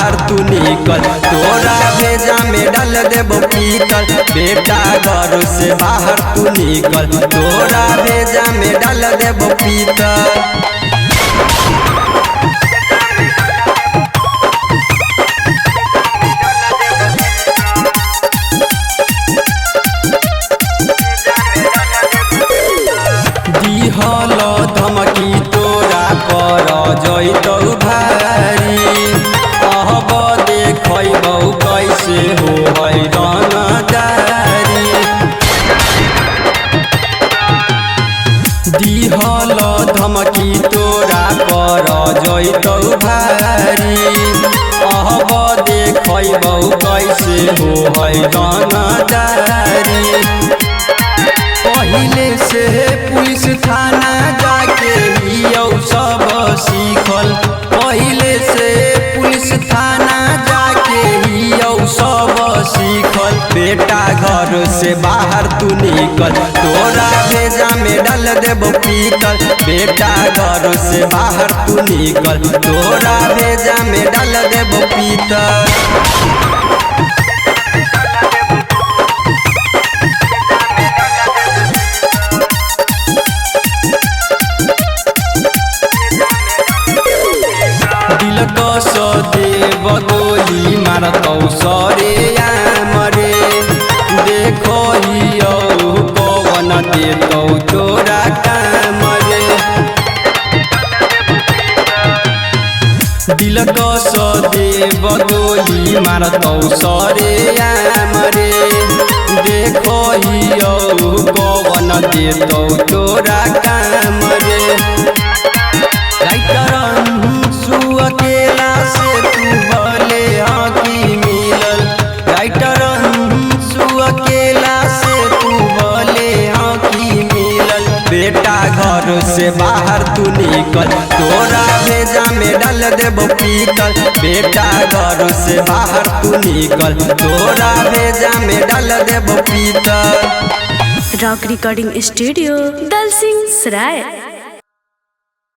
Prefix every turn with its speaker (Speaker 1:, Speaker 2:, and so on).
Speaker 1: बाहर तू निकल, तोरा भेजा में डाल देबो पीतल। बेटा घर से बाहर तू निकल, तोरा भेजा में डाल देबो पीतल। दिहल धमकी तोरा पर जइतौ भारी, कहब देखबौ कैसे हो है रंगदारी। दिहल धमकी तोरा पर जइतौ भारी, कहब देखबौ कैसे हो है रंगदारी। पहिले से पुलिस थाना जाके हियौ सब सीखल, पहिले से पुलिस थाना जाके हियौ सब सीखल। बेटा घर से बाहर तू निकल, तोरा भेजा में डाल देबो पीतल। बेटा घर से बाहर तू निकल, तोरा भेजा में डाल देबो पीतल। दस देव गोली मारतौ सरे आमरे, देखो कौन देतौ तोरा काम रे। दिल कस देव गोली मारतौ सरे आमरे, देखो कौन देतौ तोरा काम रे। अकेला से तू भले हकी मिलल, राइटर अकेला से तू भले हकी मिलल। बेटा घर से बाहर तू निकल, तोरा भेजा में डाल देबो पीतल। बेटा घर से बाहर तू निकल, तोरा भेजा में डाल देबो पीतल।
Speaker 2: रॉक रिकॉर्डिंग स्टूडियो दलसिंह सराय।